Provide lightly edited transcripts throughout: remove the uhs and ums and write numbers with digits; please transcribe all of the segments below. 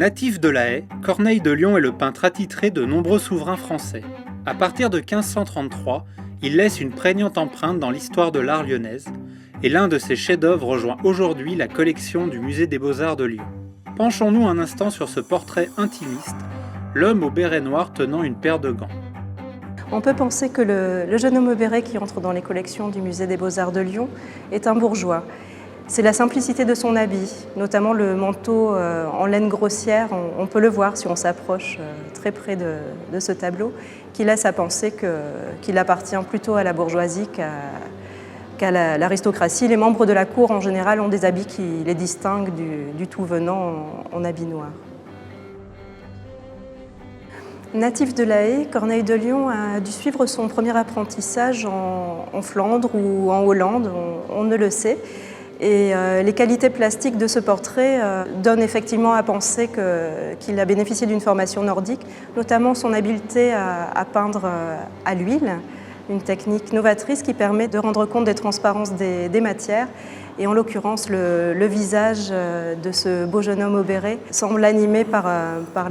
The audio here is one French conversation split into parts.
Natif de La Haye, Corneille de Lion est le peintre attitré de nombreux souverains français. À partir de 1533, il laisse une prégnante empreinte dans l'histoire de l'art lyonnaise, et l'un de ses chefs-d'œuvre rejoint aujourd'hui la collection du Musée des Beaux-Arts de Lyon. Penchons-nous un instant sur ce portrait intimiste, l'homme au béret noir tenant une paire de gants. On peut penser que le jeune homme au béret qui entre dans les collections du Musée des Beaux-Arts de Lyon est un bourgeois. C'est la simplicité de son habit, notamment le manteau en laine grossière, on peut le voir si on s'approche très près de ce tableau, qui laisse à penser qu'il appartient plutôt à la bourgeoisie qu'à l'aristocratie. Les membres de la cour en général ont des habits qui les distinguent du tout venant en habit noir. Natif de La Haye, Corneille de Lion a dû suivre son premier apprentissage en Flandre ou en Hollande, on ne le sait. Et les qualités plastiques de ce portrait donnent effectivement à penser qu'il a bénéficié d'une formation nordique, notamment son habileté à peindre à l'huile, une technique novatrice qui permet de rendre compte des transparences des matières. Et en l'occurrence, le visage de ce beau jeune homme au béret semble animé par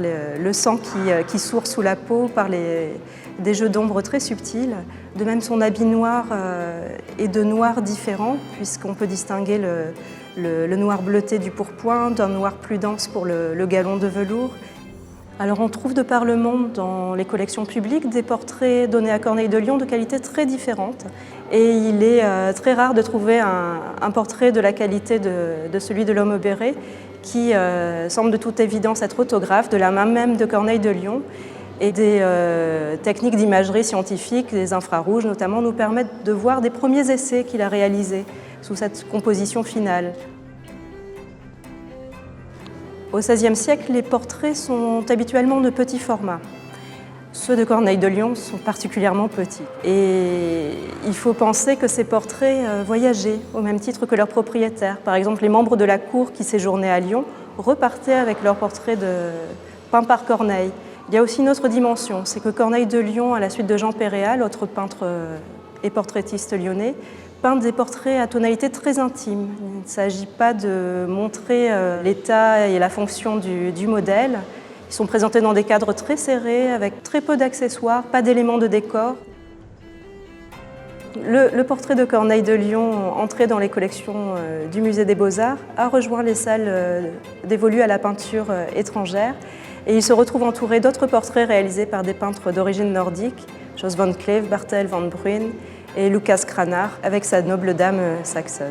le sang qui sourd sous la peau, par des jeux d'ombre très subtils. De même, son habit noir est de noirs différents, puisqu'on peut distinguer le noir bleuté du pourpoint d'un noir plus dense pour le galon de velours. Alors on trouve de par le monde dans les collections publiques des portraits donnés à Corneille de Lion de qualité très différentes. Et il est très rare de trouver un portrait de la qualité de celui de l'homme au béret qui semble de toute évidence être autographe de la main même de Corneille de Lion. Et des techniques d'imagerie scientifique, des infrarouges notamment, nous permettent de voir des premiers essais qu'il a réalisés sous cette composition finale. Au XVIe siècle, les portraits sont habituellement de petit format. Ceux de Corneille de Lion sont particulièrement petits. Et il faut penser que ces portraits voyageaient au même titre que leurs propriétaires. Par exemple, les membres de la cour qui séjournaient à Lyon repartaient avec leurs portraits peints par Corneille. Il y a aussi une autre dimension, c'est que Corneille de Lion, à la suite de Jean Péréal, autre peintre et portraitiste lyonnais, peint des portraits à tonalité très intime. Il ne s'agit pas de montrer l'état et la fonction du modèle. Ils sont présentés dans des cadres très serrés, avec très peu d'accessoires, pas d'éléments de décor. Le portrait de Corneille de Lion, entré dans les collections du Musée des Beaux-Arts, a rejoint les salles dévolues à la peinture étrangère. Et il se retrouve entouré d'autres portraits réalisés par des peintres d'origine nordique, Jos van Cleef, Bartel van Bruyn et Lucas Cranach, avec sa noble dame saxonne.